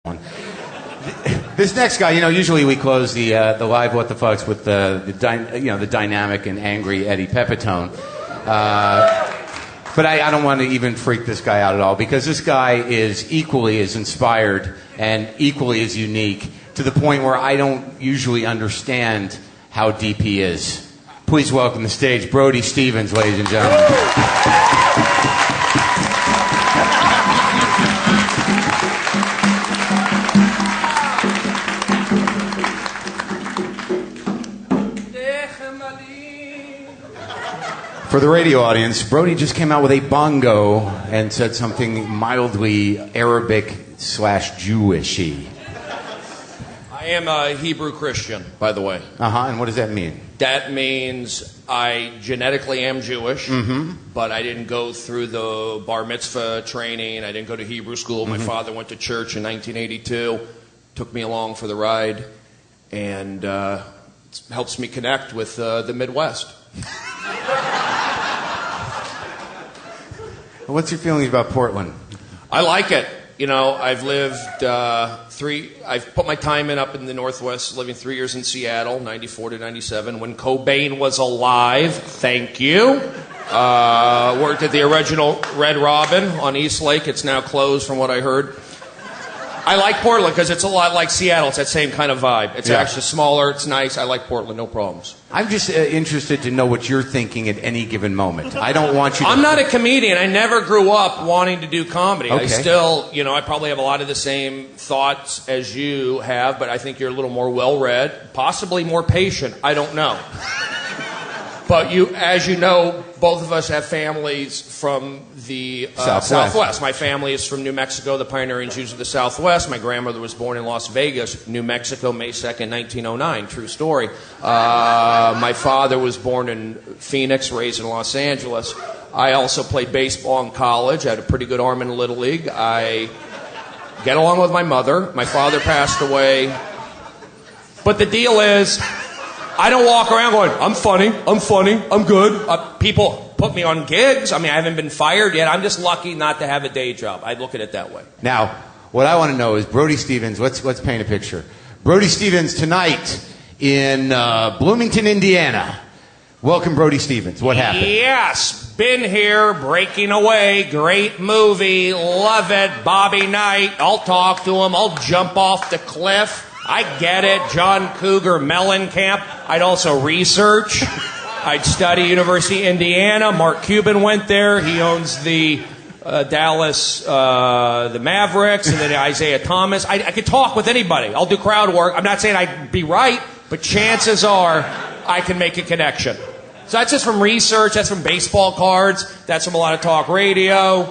one. This next guy, usually we close the live What the Fucks with the dynamic and angry Eddie Pepitone. But I don't want to even freak this guy out at all, because this guy is equally as inspired and equally as unique, to the point where I don't usually understand how deep he is. Please welcome the stage, Brody Stevens, ladies and gentlemen. For the radio audience, Brody just came out with a bongo and said something mildly Arabic/Jewishy. I am a Hebrew Christian, by the way. And what does that mean? That means I genetically am Jewish, but I didn't go through the bar mitzvah training. I didn't go to Hebrew school. My father went to church in 1982, took me along for the ride, and helps me connect with the Midwest. What's your feelings about Portland? I like it. I've lived I've put my time in up in the Northwest, living 3 years in Seattle, 94 to 97, when Cobain was alive. Thank you. Worked at the original Red Robin on East Lake. It's now closed, from what I heard. I like Portland because it's a lot like Seattle. It's that same kind of vibe. It's actually smaller. It's nice. I like Portland. No problems. I'm just interested to know what you're thinking at any given moment. I don't want you to... I'm not a comedian. I never grew up wanting to do comedy. Okay. I still, I probably have a lot of the same thoughts as you have, but I think you're a little more well-read, possibly more patient. I don't know. But as you know, both of us have families from the Southwest. My family is from New Mexico, the pioneering Jews of the Southwest. My grandmother was born in Las Vegas, New Mexico, May 2nd, 1909. True story. My father was born in Phoenix, raised in Los Angeles. I also played baseball in college. I had a pretty good arm in the Little League. I get along with my mother. My father passed away. But the deal is, I don't walk around going, I'm funny, I'm good. People put me on gigs. I haven't been fired yet. I'm just lucky not to have a day job. I look at it that way. Now, what I want to know is Brody Stevens. Let's paint a picture. Brody Stevens tonight in Bloomington, Indiana. Welcome, Brody Stevens. What happened? Yes, been here, Breaking Away, great movie, love it. Bobby Knight, I'll talk to him, I'll jump off the cliff. I get it. John Cougar Mellencamp. I'd also research. I'd study University of Indiana. Mark Cuban went there. He owns the Dallas, the Mavericks, and then Isaiah Thomas. I could talk with anybody. I'll do crowd work. I'm not saying I'd be right, but chances are I can make a connection. So that's just from research. That's from baseball cards. That's from a lot of talk radio.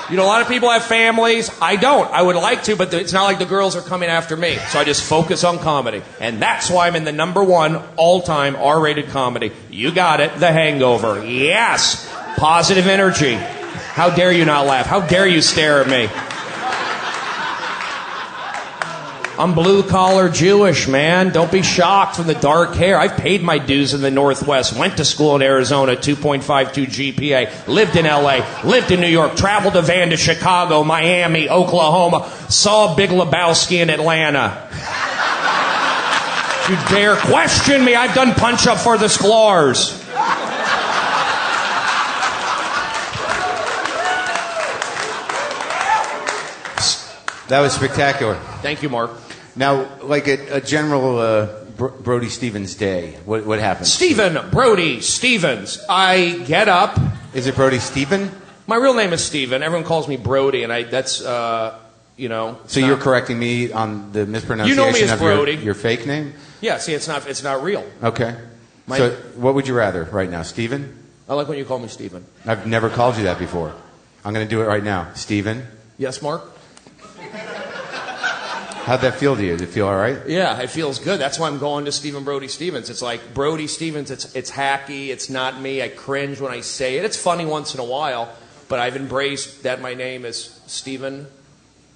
A lot of people have families. I don't. I would like to, but it's not like the girls are coming after me. So I just focus on comedy. And that's why I'm in the #1 all-time R-rated comedy. You got it. The Hangover. Yes. Positive energy. How dare you not laugh? How dare you stare at me? I'm blue-collar Jewish, man. Don't be shocked from the dark hair. I've paid my dues in the Northwest. Went to school in Arizona, 2.52 GPA. Lived in L.A., lived in New York, traveled a van to Chicago, Miami, Oklahoma. Saw Big Lebowski in Atlanta. If you dare question me, I've done punch-up for the Sklar's. That was spectacular. Thank you, Mark. Now, like a general Brody Stevens day, what happens? Stephen Brody Stevens. I get up. Is it Brody Stephen? My real name is Stephen. Everyone calls me Brody, and that's, So you're correcting me on the mispronunciation me as of Brody. Your fake name? Yeah, see, it's not real. Okay. So what would you rather right now, Stephen? I like when you call me Stephen. I've never called you that before. I'm going to do it right now. Stephen? Yes, Mark? How'd that feel to you? Did it feel all right? Yeah, it feels good. That's why I'm going to Stephen Brody Stevens. It's like Brody Stevens, it's hacky, it's not me. I cringe when I say it. It's funny once in a while, but I've embraced that my name is Stephen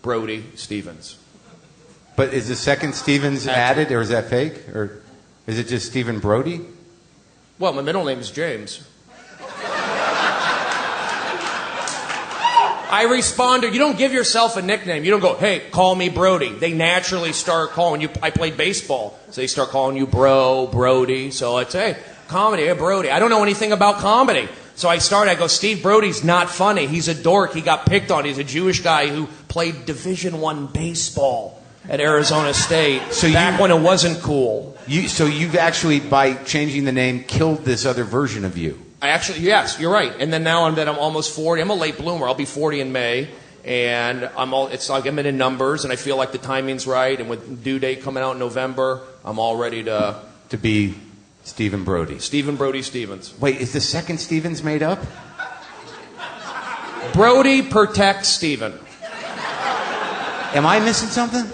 Brody Stevens. But is the second Stevens added, or is that fake? Or is it just Stephen Brody? Well, my middle name is James. I responded, you don't give yourself a nickname. You don't go, hey, call me Brody. They naturally start calling you. I played baseball, so they start calling you bro, Brody. So I'd say, hey, comedy, hey, Brody. I don't know anything about comedy. So I go, Steve Brody's not funny. He's a dork. He got picked on. He's a Jewish guy who played Division I baseball at Arizona State back when it wasn't cool. So you've actually, by changing the name, killed this other version of you. Yes, you're right. And then now I'm almost 40. I'm a late bloomer. I'll be 40 in May. And it's like I'm in numbers, and I feel like the timing's right. And with due date coming out in November, I'm all ready to be Stephen Brody. Stephen Brody Stevens. Wait, is the second Stevens made up? Brody protects Stephen. Am I missing something?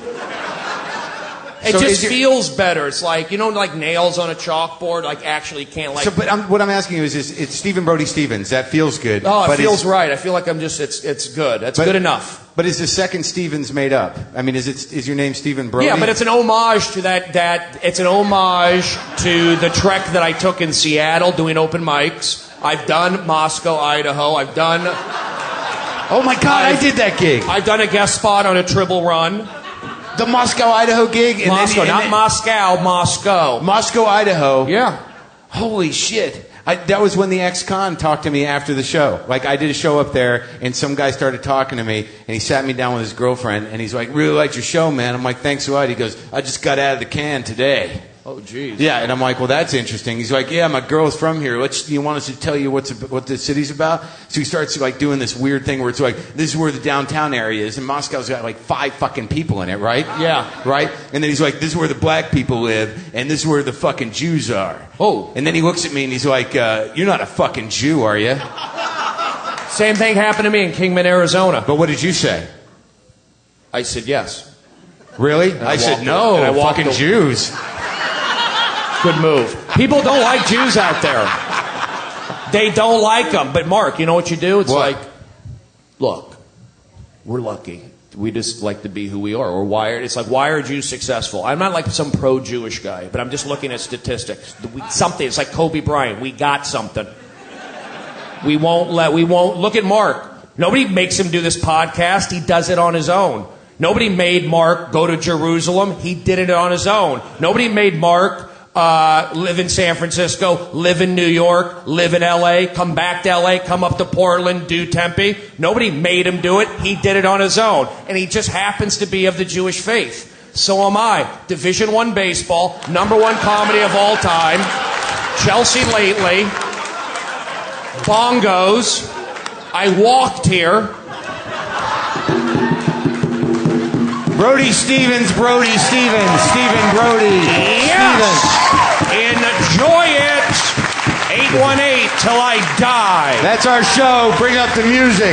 It just feels better. It's like, like nails on a chalkboard, like actually can't like... But what I'm asking you is it's Stephen Brody Stevens. That feels good. Oh, it feels right. I feel like it's good. That's good enough. But is the second Stevens made up? I mean, is your name Stephen Brody? Yeah, but it's an homage to it's an homage to the trek that I took in Seattle doing open mics. I've done Moscow, Idaho. I've done... Oh my God, I did that gig. I've done a guest spot on a Tribble Run. The Moscow, Idaho gig? Moscow, Moscow. Moscow, Idaho. Yeah. Holy shit. That was when the ex-con talked to me after the show. Like, I did a show up there, and some guy started talking to me, and he sat me down with his girlfriend, and he's like, really liked your show, man. I'm like, thanks a lot. He goes, I just got out of the can today. Oh, geez. Yeah, and I'm like, well, that's interesting. He's like, yeah, my girl's from here. You want us to tell you what the city's about? So he starts like doing this weird thing where it's like, this is where the downtown area is, and Moscow's got like 5 fucking people in it, right? Yeah. Right? And then he's like, this is where the black people live, and this is where the fucking Jews are. Oh. And then he looks at me and he's like, you're not a fucking Jew, are you? Same thing happened to me in Kingman, Arizona. But what did you say? I said yes. Really? I said no, fucking Jews. Good move. People don't like Jews out there. They don't like them. But Mark, you know what you do? It's like, look, we're lucky. We just like to be who we are. We're wired. It's like, why are Jews successful? I'm not like some pro-Jewish guy, but I'm just looking at statistics. Something. It's like Kobe Bryant. We got something. We won't look at Mark. Nobody makes him do this podcast. He does it on his own. Nobody made Mark go to Jerusalem. He did it on his own. Nobody made Mark live in San Francisco, live in New York, live in L.A., come back to L.A., come up to Portland, do Tempe. Nobody made him do it. He did it on his own. And he just happens to be of the Jewish faith. So am I. Division I baseball, #1 comedy of all time, Chelsea lately, bongos. I walked here. Brody Stevens, Stephen Brody. Yes! Stevens. Enjoy it! 818 till I die. That's our show. Bring up the music.